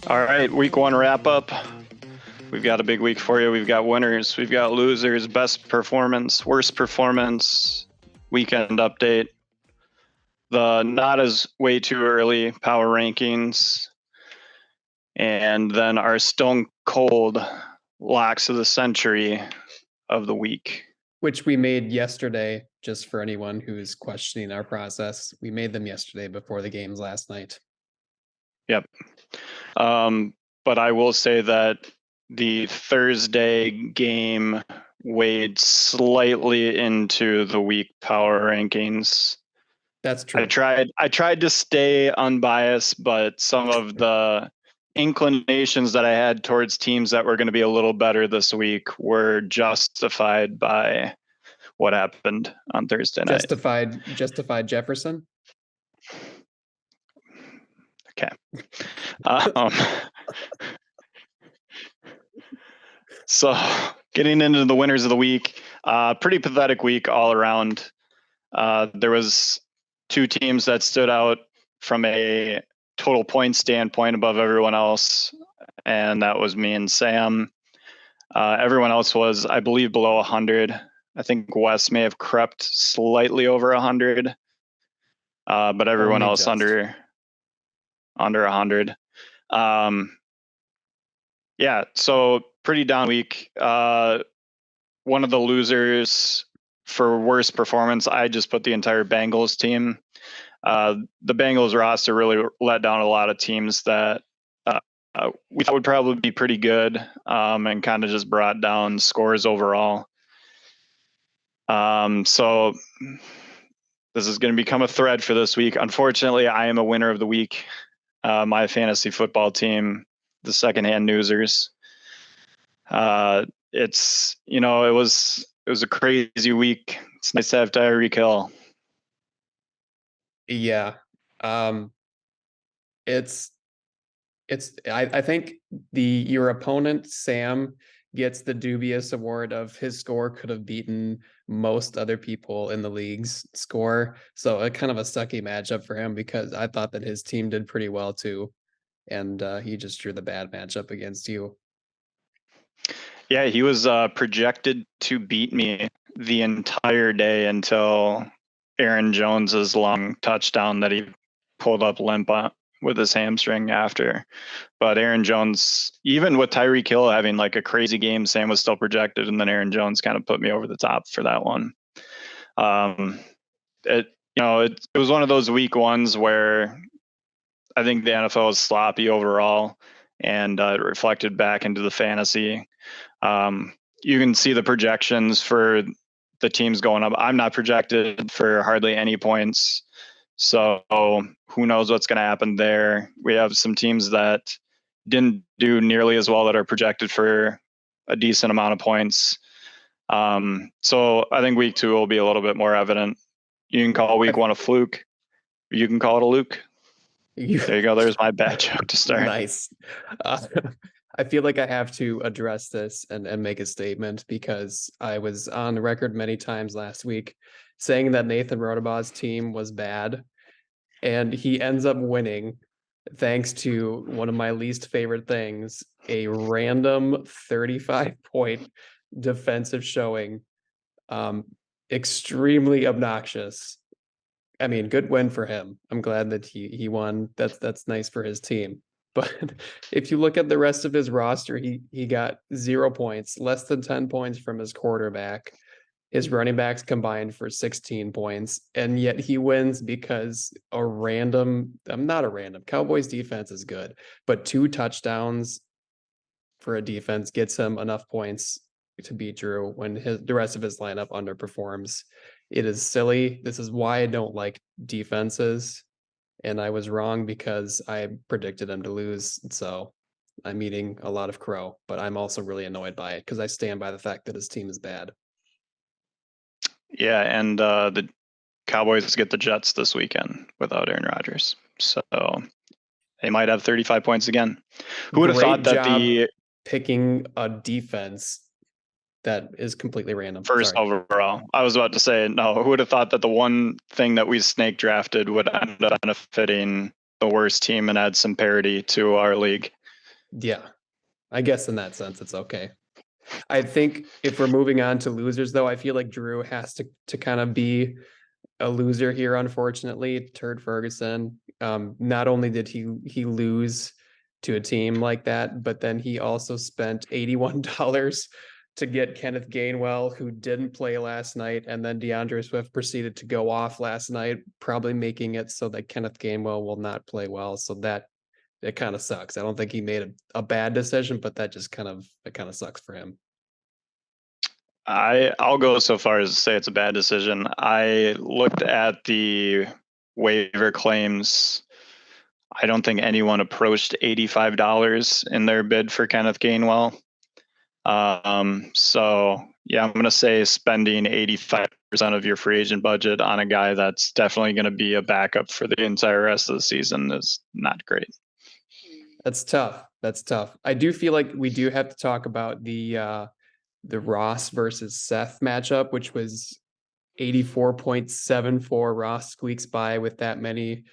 All right, week one wrap up. We've got a big week for you. We've got winners, we've got losers, best performance, worst performance, weekend update, the not as way too early power rankings, and then our stone cold locks of the century of the week. Which we made yesterday, just for anyone who's questioning our process. We made them yesterday before the games last night. Yep. But I will say that the Thursday game weighed slightly into the week power rankings. That's true. I tried to stay unbiased, but some of the inclinations that I had towards teams that were going to be a little better this week were justified by what happened on Thursday night. Justified Jefferson. Okay. So getting into the winners of the week, pretty pathetic week all around. There was two teams that stood out from a total point standpoint above everyone else, and that was me and Sam. Everyone else was, I believe, below 100. I think Wes may have crept slightly over 100, but everyone else under 100. Yeah, so pretty down week. One of the losers for worst performance, I just put the entire Bengals team. The Bengals roster really let down a lot of teams that we thought would probably be pretty good, and kind of just brought down scores overall. So this is going to become a thread for this week. Unfortunately, I am a winner of the week. My fantasy football team, the secondhand newsers. It's, it was a crazy week. It's nice to have Tyreek Hill. Yeah. I think your opponent, Sam, gets the dubious award of his score could have beaten most other people in the league's score. So a kind of a sucky matchup for him because I thought that his team did pretty well too. And he just drew the bad matchup against you. Yeah, he was projected to beat me the entire day until Aaron Jones's long touchdown that he pulled up limp with his hamstring after. But Aaron Jones, even with Tyreek Hill having like a crazy game, Sam was still projected, and then Aaron Jones kind of put me over the top for that one. It was one of those week ones where I think the NFL is sloppy overall, and it reflected back into the fantasy. You can see the projections for the teams going up. I'm not projected for hardly any points. So who knows what's going to happen there. We have some teams that didn't do nearly as well that are projected for a decent amount of points. So I think week two will be a little bit more evident. You can call week one a fluke. You can call it a Luke. There you go. There's my bad joke to start. Nice. I feel like I have to address this and make a statement because I was on the record many times last week saying that Nathan Rodabaugh's team was bad, and he ends up winning thanks to one of my least favorite things, a random 35-point defensive showing. Extremely obnoxious. I mean, good win for him. I'm glad that he won. That's nice for his team. But if you look at the rest of his roster, he got 0 points, less than 10 points from his quarterback. His running backs combined for 16 points, and yet he wins because not a random. Cowboys defense is good, but 2 touchdowns for a defense gets him enough points to beat Drew when the rest of his lineup underperforms. It is silly. This is why I don't like defenses. And I was wrong because I predicted him to lose. So I'm eating a lot of crow, but I'm also really annoyed by it because I stand by the fact that his team is bad. Yeah, and the Cowboys get the Jets this weekend without Aaron Rodgers. So they might have 35 points again. Who would have thought that picking a defense that is completely random. First overall. I was about to say, no, who would have thought that the one thing that we snake drafted would end up benefiting the worst team and add some parity to our league? Yeah, I guess in that sense, it's okay. I think if we're moving on to losers, though, I feel like Drew has to kind of be a loser here, unfortunately. Turd Ferguson. Not only did he lose to a team like that, but then he also spent $81 to get Kenneth Gainwell, who didn't play last night, and then DeAndre Swift proceeded to go off last night, probably making it so that Kenneth Gainwell will not play well. So that it kind of sucks. I don't think he made a bad decision, but that just kind of sucks for him. I'll go so far as to say it's a bad decision. I looked at the waiver claims. I don't think anyone approached $85 in their bid for Kenneth Gainwell. So yeah, I'm gonna say spending 85% of your free agent budget on a guy that's definitely going to be a backup for the entire rest of the season is not great. That's tough. That's tough. I do feel like we do have to talk about the Ross versus Seth matchup, which was 84.74. Ross squeaks by with that many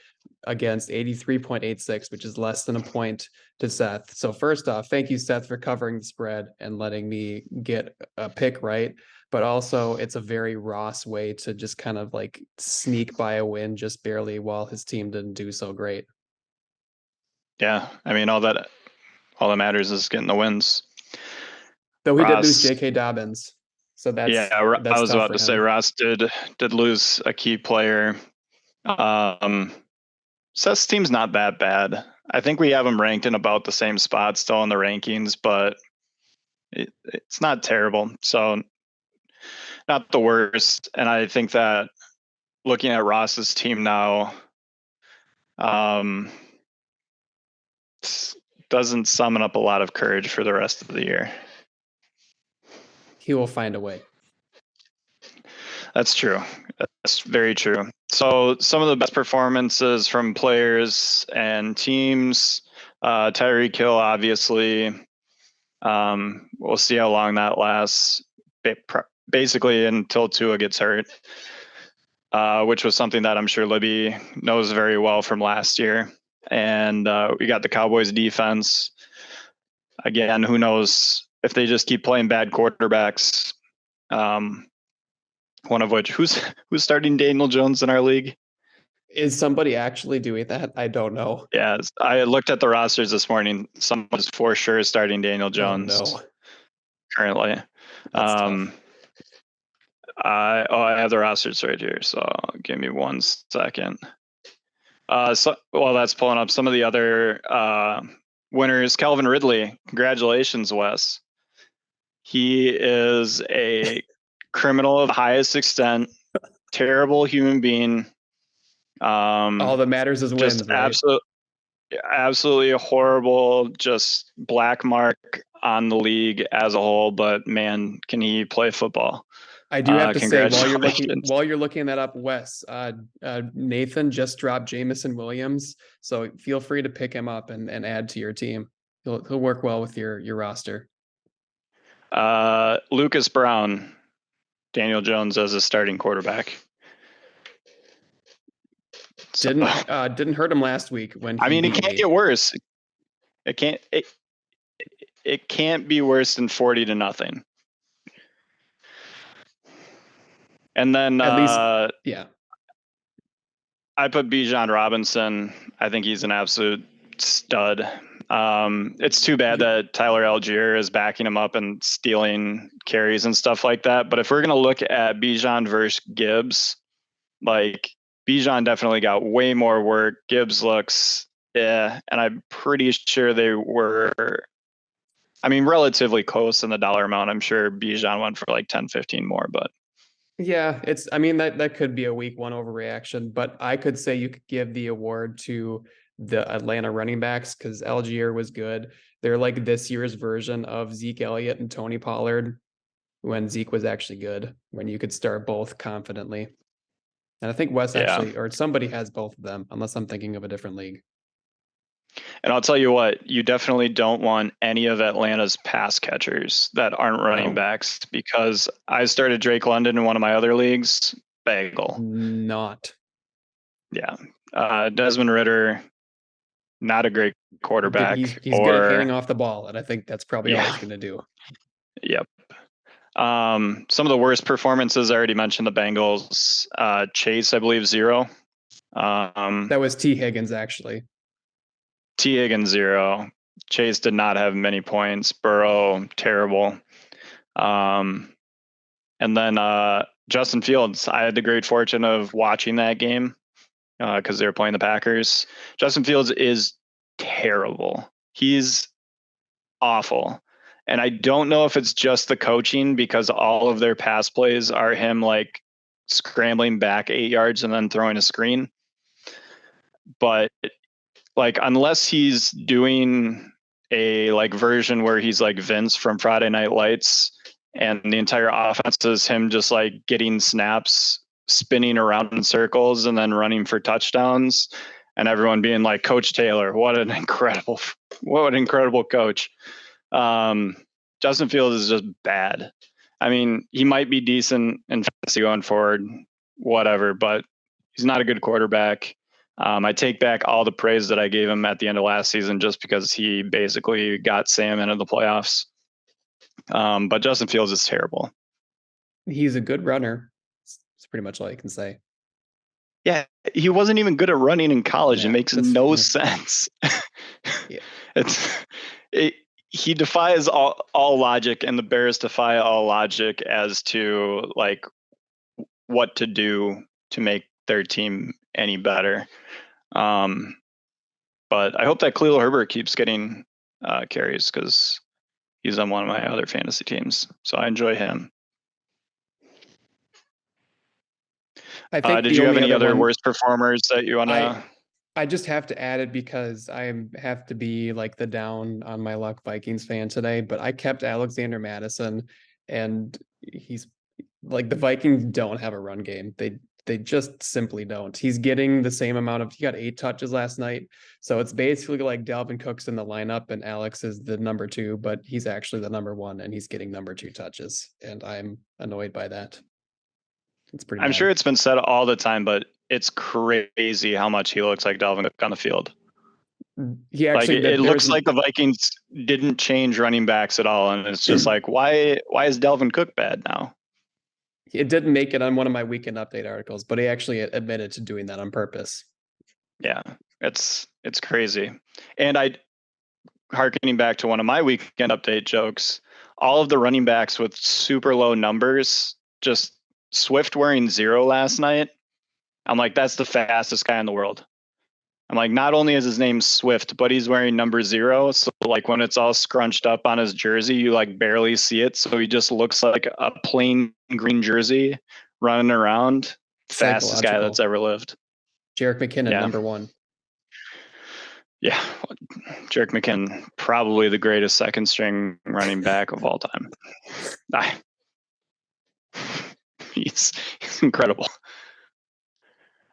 against 83.86, which is less than a point to Seth. So first off, thank you, Seth, for covering the spread and letting me get a pick right. But also, it's a very Ross way to just kind of like sneak by a win just barely while his team didn't do so great. Yeah, I mean all that matters is getting the wins. Though he did lose Ross, J.K. Dobbins, so yeah, I that's was tough about for to say him. Ross did lose a key player. Um, Seth's team's not that bad. I think we have him ranked in about the same spot still in the rankings, but it's not terrible. So not the worst. And I think that looking at Ross's team now, um, doesn't summon up a lot of courage for the rest of the year. He will find a way. That's true. That's very true. So some of the best performances from players and teams, Tyreek Hill, obviously. We'll see how long that lasts. Basically until Tua gets hurt, which was something that I'm sure Libby knows very well from last year. And we got the Cowboys defense. Again, who knows if they just keep playing bad quarterbacks. One of which who's starting Daniel Jones in our league? Is somebody actually doing that? I don't know. Yeah, I looked at the rosters this morning. Someone's for sure starting Daniel Oh Jones no, currently. that's tough. I have the rosters right here, so give me 1 second. So while that's pulling up, some of the other winners, Calvin Ridley. Congratulations, Wes. He is a criminal of highest extent, terrible human being. All that matters is Just wins, right? absolutely horrible, just black mark on the league as a whole. But man, can he play football? I do have to say, Congratulations. while you're looking that up, Wes, Nathan just dropped Jamison Williams, so feel free to pick him up and add to your team. He'll work well with your roster. Lucas Brown, Daniel Jones as a starting quarterback. So, Didn't hurt him last week when I he mean, it beat can't me. get worse. It can't be worse than 40-0. And then At least, yeah. I put Bijan Robinson. I think he's an absolute stud. It's too bad that Tyler Algier is backing him up and stealing carries and stuff like that. But if we're going to look at Bijan versus Gibbs, like Bijan definitely got way more work. Gibbs looks, and I'm pretty sure they were, I mean, relatively close in the dollar amount. I'm sure Bijan went for like 10, 15 more, but Yeah, I mean that could be a week one overreaction, but I could say you could give the award to the Atlanta running backs because Algier was good. They're like this year's version of Zeke Elliott and Tony Pollard when Zeke was actually good, when you could start both confidently. And I think Wes yeah. actually, or somebody has both of them, unless I'm thinking of a different league. And I'll tell you what, you definitely don't want any of Atlanta's pass catchers that aren't running backs because I started Drake London in one of my other leagues. Bagel. Not. Yeah. Desmond Ritter. not a great quarterback. He's good at handing off the ball, and I think that's probably all he's going to do. Yep. Some of the worst performances, I already mentioned the Bengals. Chase, I believe, 0. That was T. Higgins, actually. T. Higgins, 0. Chase did not have many points. Burrow, terrible. And then Justin Fields, I had the great fortune of watching that game because they were playing the Packers. Justin Fields is terrible. He's awful. And I don't know if it's just the coaching, because all of their pass plays are him like scrambling back 8 yards and then throwing a screen. But like, unless he's doing a like version where he's like Vince from Friday Night Lights, and the entire offense is him just like getting snaps, spinning around in circles, and then running for touchdowns, and everyone being like, Coach Taylor, what an incredible coach. Justin Fields is just bad. I mean, he might be decent in fantasy going forward, whatever, but he's not a good quarterback. I take back all the praise that I gave him at the end of last season, just because he basically got Sam into the playoffs. But Justin Fields is terrible. He's a good runner. It's pretty much all you can say. Yeah, he wasn't even good at running in college. It makes no sense. He defies all logic, and the Bears defy all logic as to like what to do to make their team any better. But I hope that Khalil Herbert keeps getting carries, because he's on one of my other fantasy teams, so I enjoy him. I think did you have any other worst performers that you want to? I just have to add it because I have to be like the down on my luck Vikings fan today, but I kept Alexander Mattison, and he's like, the Vikings don't have a run game. They just simply don't. He's getting the same amount of, he got 8 touches last night. So it's basically like Dalvin Cook's in the lineup and Alex is the number 2, but he's actually the number 1 and he's getting number 2 touches. And I'm annoyed by that. It's pretty I'm bad. sure it's been said all the time, but it's crazy how much he looks like Dalvin Cook on the field. He actually, like, it looks like the Vikings didn't change running backs at all. And it's just like, why is Dalvin Cook bad now? It didn't make it on one of my weekend update articles, but he actually admitted to doing that on purpose. Yeah, it's crazy. And harkening back to one of my weekend update jokes, all of the running backs with super low numbers, just Swift wearing 0 last night. I'm like, that's the fastest guy in the world. I'm like, not only is his name Swift, but he's wearing number 0. So like, when it's all scrunched up on his jersey, you like barely see it. So he just looks like a plain green jersey running around. Fastest guy that's ever lived. Jerick McKinnon, number 1. Yeah. Jerick McKinnon, probably the greatest second string running back of all time. He's incredible.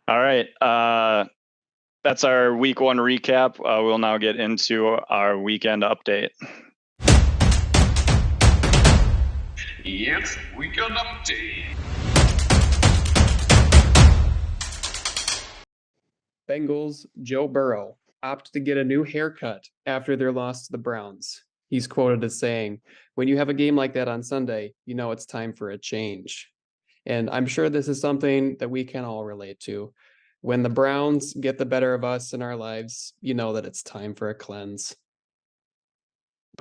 All right. That's our week 1 recap. We'll now get into our weekend update. Yes, weekend update. Bengals Joe Burrow opted to get a new haircut after their loss to the Browns. He's quoted as saying, "When you have a game like that on Sunday, you know it's time for a change." And I'm sure this is something that we can all relate to. When the Browns get the better of us in our lives, you know that it's time for a cleanse.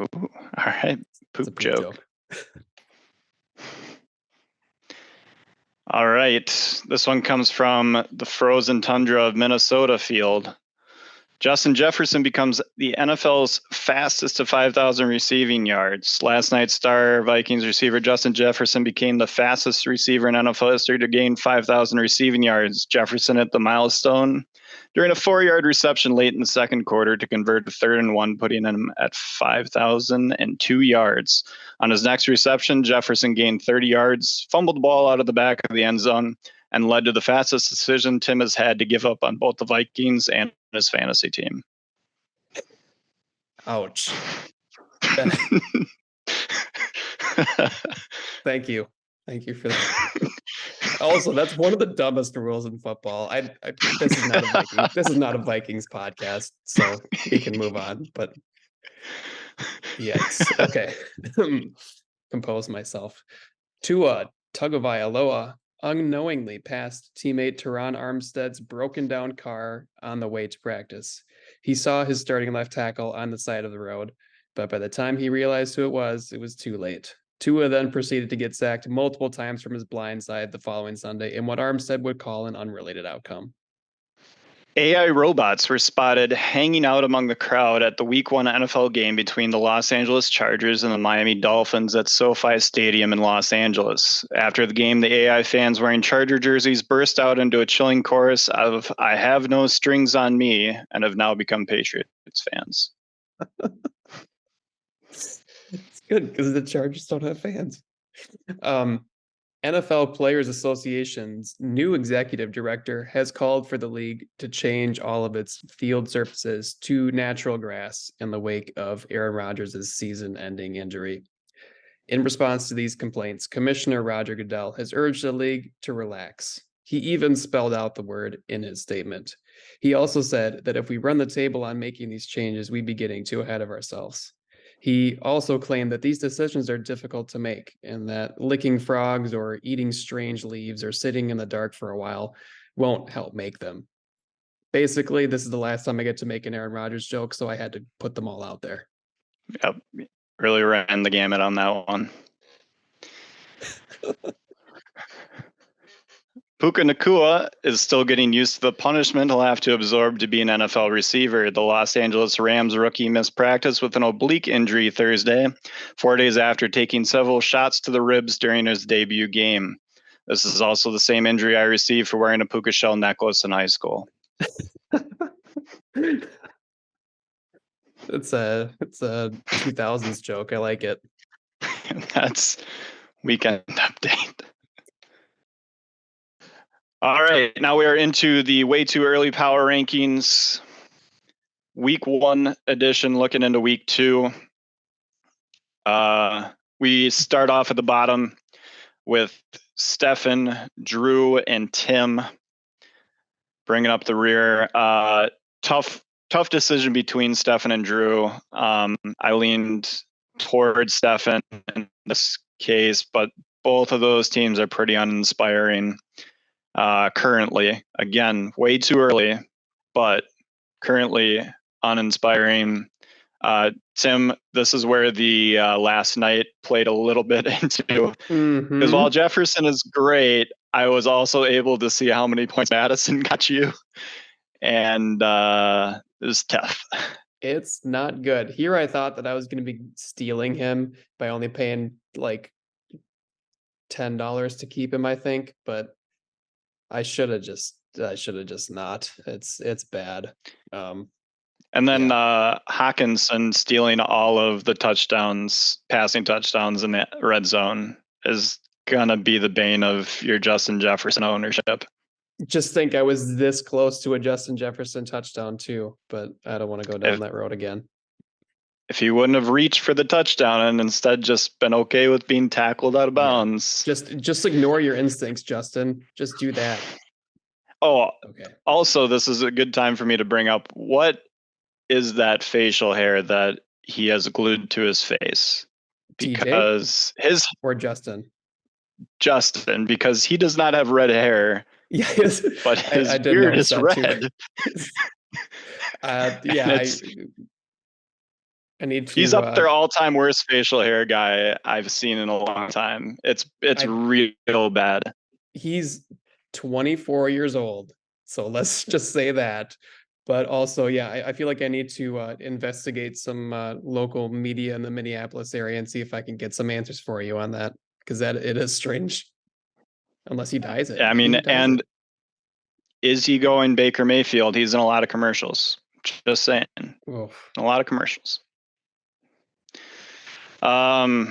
Ooh, all right. Poop joke. All right. This one comes from the frozen tundra of Minnesota field. Justin Jefferson becomes the NFL's fastest to 5,000 receiving yards. Last night, star Vikings receiver Justin Jefferson became the fastest receiver in NFL history to gain 5,000 receiving yards. Jefferson hit the milestone during a 4-yard reception late in the second quarter to convert to 3rd and 1, putting him at 5,002 yards. On his next reception, Jefferson gained 30 yards, fumbled the ball out of the back of the end zone, and led to the fastest decision Tim has had to give up on both the Vikings and his fantasy team. Ouch. Thank you. Thank you for that. Also, that's one of the dumbest rules in football. This is not a Viking. This is not a Vikings podcast, so we can move on. But yikes. Okay. Compose myself. Tua Tagovailoa unknowingly passed teammate Teron Armstead's broken down car on the way to practice. He saw his starting left tackle on the side of the road, but by the time he realized who it was too late. Tua then proceeded to get sacked multiple times from his blind side the following Sunday in what Armstead would call an unrelated outcome. AI robots were spotted hanging out among the crowd at the Week 1 NFL game between the Los Angeles Chargers and the Miami Dolphins at SoFi Stadium in Los Angeles. After the game, the AI fans wearing Charger jerseys burst out into a chilling chorus of "I have no strings on me" and have now become Patriots fans. It's good because the Chargers don't have fans. NFL Players Association's new executive director has called for the league to change all of its field surfaces to natural grass in the wake of Aaron Rodgers' season-ending injury. In response to these complaints, Commissioner Roger Goodell has urged the league to relax. He even spelled out the word in his statement. He also said that if we run the table on making these changes, we'd be getting too ahead of ourselves. He also claimed that these decisions are difficult to make and that licking frogs or eating strange leaves or sitting in the dark for a while won't help make them. Basically, this is the last time I get to make an Aaron Rodgers joke, so I had to put them all out there. Yep, really ran the gamut on that one. Puka Nacua is still getting used to the punishment he'll have to absorb to be an NFL receiver. The Los Angeles Rams rookie missed practice with an oblique injury Thursday, 4 days after taking several shots to the ribs during his debut game. This is also the same injury I received for wearing a puka shell necklace in high school. It's a 2000s joke. I like it. That's weekend update. All right, now we are into the way too early power rankings. Week 1 edition, looking into week 2. We start off at the bottom with Stefan, Drew, and Tim bringing up the rear. Tough decision between Stefan and Drew. I leaned towards Stefan in this case, but both of those teams are pretty uninspiring currently. Again, way too early, but currently uninspiring. Tim, this is where the last night played a little bit into, because while Jefferson is great, I was also able to see how many points Madison got you, and it was tough. It's not good. Here I thought that I was going to be stealing him by only paying like $10 to keep him, I think, but I should have just not. It's bad. And then Hawkinson stealing all of the passing touchdowns in the red zone is gonna be the bane of your Justin Jefferson ownership. Just think I was this close to a Justin Jefferson touchdown too, but I don't want to go down that road again. If he wouldn't have reached for the touchdown and instead just been okay with being tackled out of bounds. Just ignore your instincts, Justin. Just do that. Oh, okay. Also, this is a good time for me to bring up, what is that facial hair that he has glued to his face? Because TJ? Or Justin, because he does not have red hair. Yes, but his beard is red. I need to. He's up there all-time worst facial hair guy I've seen in a long time. It's real bad. He's 24 years old, so let's just say that. But also, I feel like I need to investigate some local media in the Minneapolis area and see if I can get some answers for you on that, because it is strange. Unless he dyes it. I mean, and is he going Baker Mayfield? He's in a lot of commercials. Just saying. Oof. A lot of commercials. Our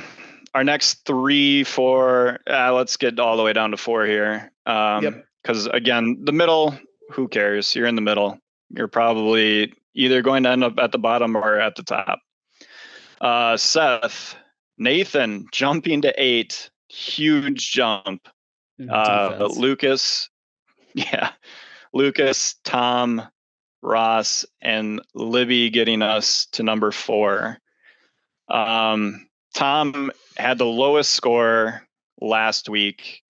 next 3, 4, let's get all the way down to 4 here. Because again, the middle, who cares? You're in the middle. You're probably either going to end up at the bottom or at the top. Seth, Nathan jumping to 8, huge jump. Defense. Lucas, yeah, Lucas, Tom, Ross, and Libby getting us to number 4. Tom had the lowest score last week,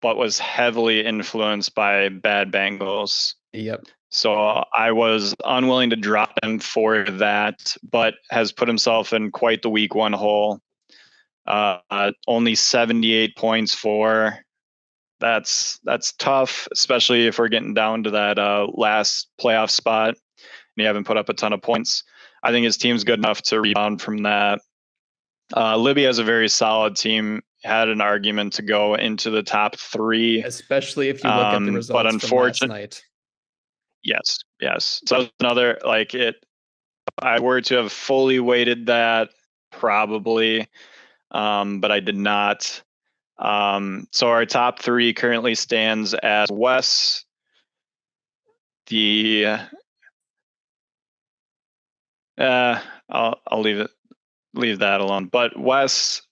but was heavily influenced by bad Bengals. Yep. So I was unwilling to drop him for that, but has put himself in quite the week 1 hole. Only 78 points for. That's tough, especially if we're getting down to that last playoff spot and you haven't put up a ton of points. I think his team's good enough to rebound from that. Libby has a very solid team. Had an argument to go into the top 3, especially if you look at the results from last night. Yes. So another I were to have fully weighted that probably, but I did not. So our top 3 currently stands as Wes, I'll leave that alone. But Wes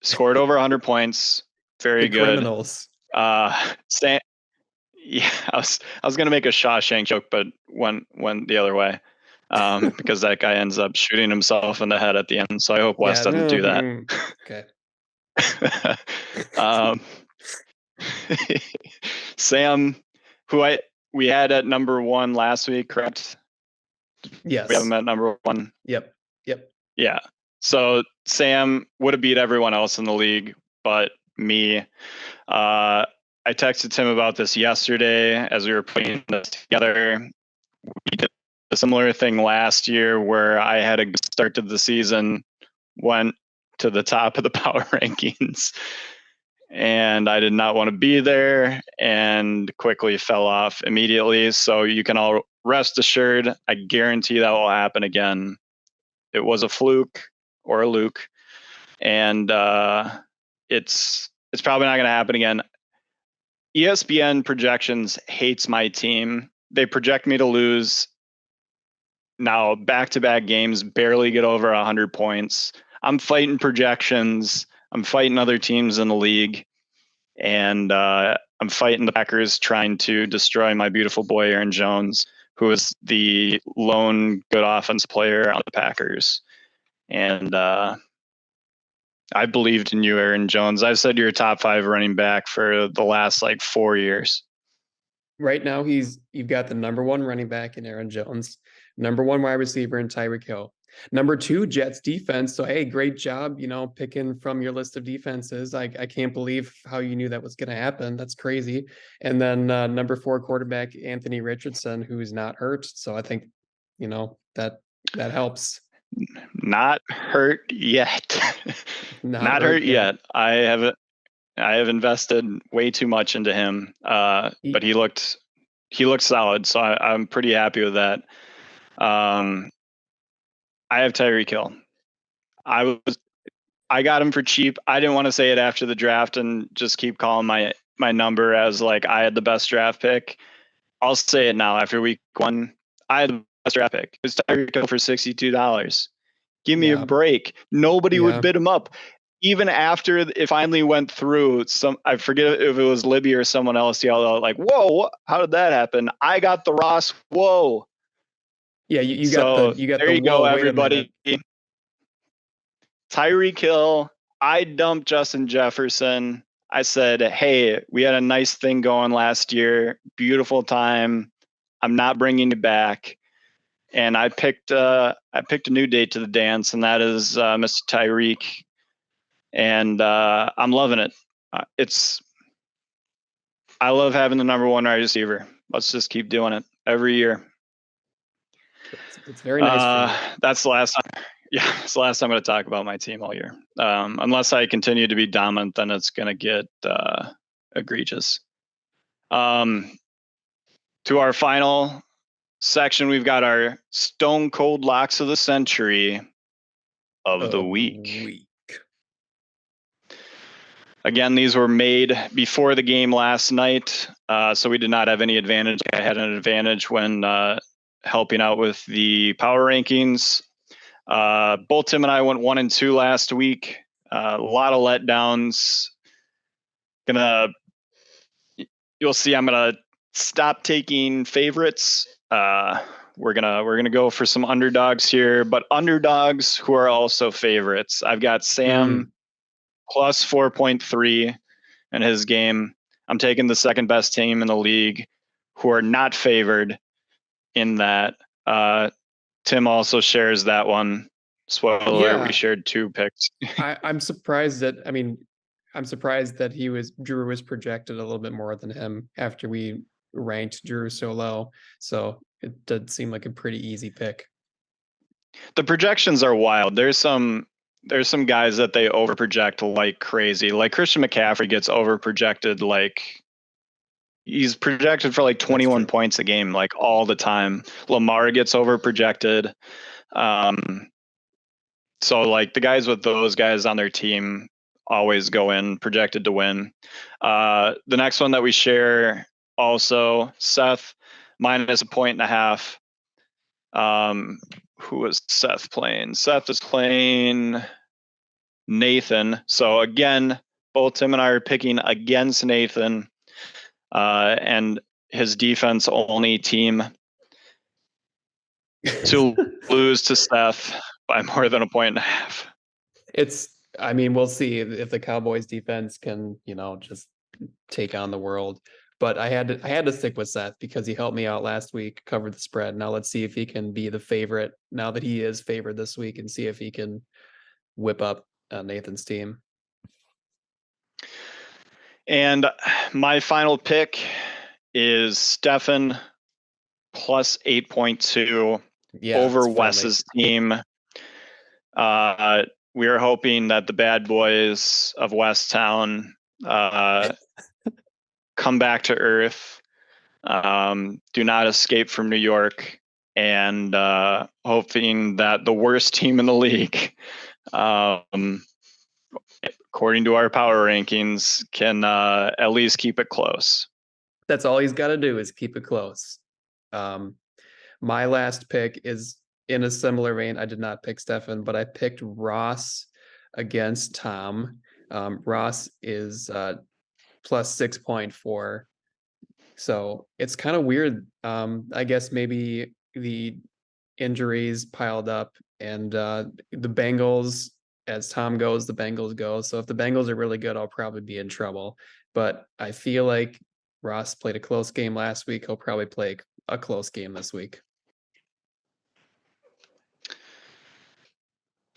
scored over 100 points. Very good. Criminals. Yeah, I was gonna make a Shawshank joke, but went the other way, because that guy ends up shooting himself in the head at the end. So I hope Wes doesn't do that. Okay. Sam, who we had at number 1 last week, correct? Yes. We have him at number 1. Yep. Yeah. So Sam would have beat everyone else in the league, but me. I texted Tim about this yesterday as we were putting this together. We did a similar thing last year where I had a good start to the season, went to the top of the power rankings, and I did not want to be there and quickly fell off immediately. So you can all rest assured, I guarantee that will happen again. It was a fluke or a Luke, and it's probably not going to happen again. ESPN projections hates my team. They project me to lose. Now, back-to-back games, barely get over 100 points. I'm fighting projections. I'm fighting other teams in the league. And I'm fighting the Packers trying to destroy my beautiful boy, Aaron Jones, who is the lone good offense player on the Packers. And I believed in you, Aaron Jones. I've said you're a top 5 running back for the last 4 years. Right now, you've got the number 1 running back in Aaron Jones, number 1 wide receiver in Tyreek Hill, number 2 Jets defense. So hey, great job, picking from your list of defenses. I can't believe how you knew that was going to happen. That's crazy. And then number 4 quarterback Anthony Richardson, who is not hurt. So I think that helps. Not hurt yet. Not hurt yet. I have invested way too much into him, but he looked solid, so I'm pretty happy with that. I have Tyreek Hill. I got him for cheap. I didn't want to say it after the draft and just keep calling my number as I had the best draft pick. I'll say it now after week 1. I had the best draft pick. It's Tyreek Hill for $62. Give me a break. Nobody would bid him up. Even after it finally went through, I forget if it was Libby or someone else yelled out whoa, how did that happen? I got the Ross. Whoa. Yeah, you got the there you go, everybody. Tyreek Hill. I dumped Justin Jefferson. I said, hey, we had a nice thing going last year. Beautiful time. I'm not bringing it back. And I picked a new date to the dance, and that is Mr. Tyreek. And I'm loving it. I love having the number 1 wide receiver. Let's just keep doing it every year. It's very nice. That's the last time. Yeah, it's the last time I'm going to talk about my team all year. Unless I continue to be dominant, then it's going to get egregious. To our final section, we've got our Stone Cold Locks of the Century of the week. Again, these were made before the game last night, so we did not have any advantage. I had an advantage when helping out with the power rankings. Both Tim and I went 1 and 2 last week. A lot of letdowns. gonna you'll see I'm gonna stop taking favorites. We're gonna go for some underdogs here, but underdogs who are also favorites. I've got Sam plus 4.3 in his game. I'm taking the second best team in the league who are not favored in that. Tim also shares that one. Spoiler alert, we shared 2 picks. I'm surprised that, I mean, I'm surprised that Drew was projected a little bit more than him after we ranked Drew so low. So it did seem like a pretty easy pick. The projections are wild. There's some guys that they overproject like crazy. Like Christian McCaffrey gets overprojected like he's projected for like 21 points a game like all the time. Lamar gets overprojected. So like the guys with those guys on their team always go in projected to win. The next one that we share also, Seth minus 1.5. Who was Seth playing? Seth is playing Nathan. So again, both Tim and I are picking against Nathan, and his defense only team to lose to Seth by more than 1.5. I mean, we'll see if the Cowboys defense can, just take on the world. But I had to stick with Seth because he helped me out last week, covered the spread. Now let's see if he can be the favorite now that he is favored this week, and see if he can whip up Nathan's team. And my final pick is Stefan plus 8.2 over Wes's team. We are hoping that the bad boys of Westtown come back to earth, do not escape from New York, and hoping that the worst team in the league, according to our power rankings, can at least keep it close. That's all he's got to do is keep it close. My last pick is in a similar vein. I did not pick Stefan, but I picked Ross against Tom. Ross is plus 6.4. So it's kind of weird. I guess maybe the injuries piled up, and the Bengals, as Tom goes, the Bengals go. So if the Bengals are really good, I'll probably be in trouble. But I feel like Ross played a close game last week. He'll probably play a close game this week.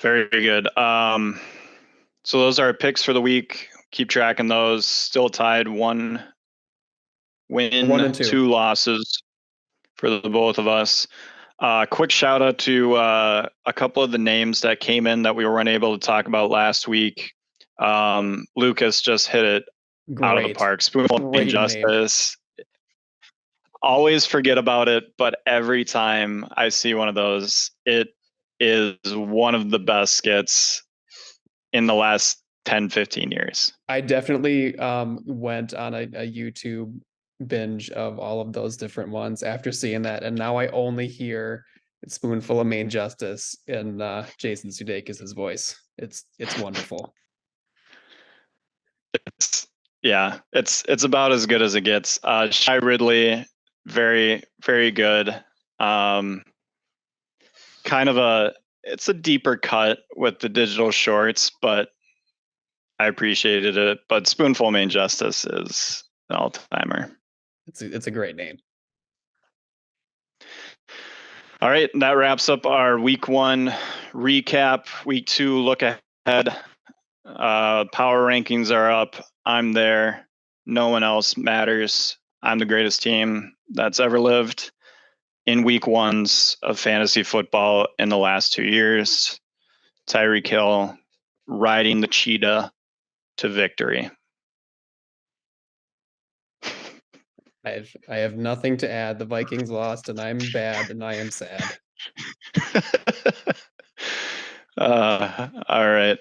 Very good. So those are our picks for the week. Keep tracking those. Still tied 1 win, 1 and 2 losses for the both of us. Quick shout out to a couple of the names that came in that we were unable to talk about last week. Lucas just hit it out of the park. Spoonful of Injustice. Always forget about it, but every time I see one of those, it is one of the best skits in the last 10, 15 years. I definitely went on a YouTube binge of all of those different ones after seeing that, and now I only hear Spoonful of Main Justice in Jason Sudeikis' voice. It's wonderful. It's about as good as it gets. Shy Ridley, very, very good. It's a deeper cut with the digital shorts, but I appreciated it. But Spoonful of Main Justice is an all-timer. It's a great name. All right, that wraps up our week 1 recap. Week 2 look ahead. Power rankings are up. I'm there. No one else matters. I'm the greatest team that's ever lived in week 1s of fantasy football in the last 2 years. Tyreek Hill riding the cheetah to victory. I have nothing to add. The Vikings lost, and I'm bad, and I am sad. All right.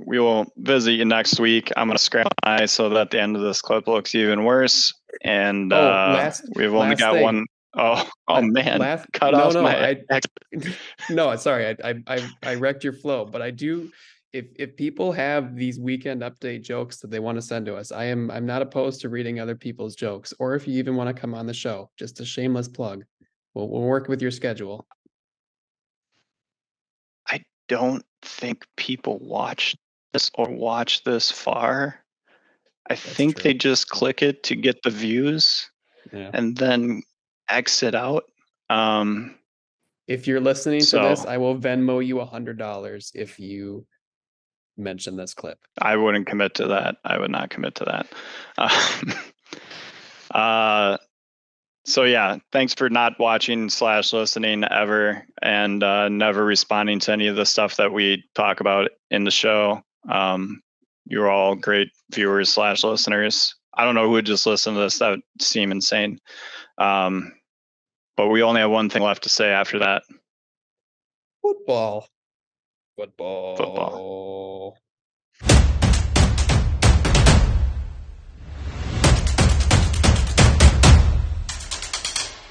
We will visit you next week. I'm going to scratch my eye so that the end of this clip looks even worse. And we've only got thing. One. Oh man! Cut off my. No, sorry. I wrecked your flow, but I do. if people have these weekend update jokes that they want to send to us, I'm not opposed to reading other people's jokes. Or if you even want to come on the show, just a shameless plug. We'll work with your schedule. I don't think people watch this far. I think true. they just click it to get the views Yeah. and then exit out. If you're listening to this, So I will Venmo you $100 if you mention this clip. I wouldn't commit to that. I would not commit to that. So yeah, thanks for not watching / listening ever and never responding to any of the stuff that we talk about in the show. You're all great viewers / listeners. I don't know who would just listen to this. That would seem insane. But we only have one thing left to say after that. Football. Football.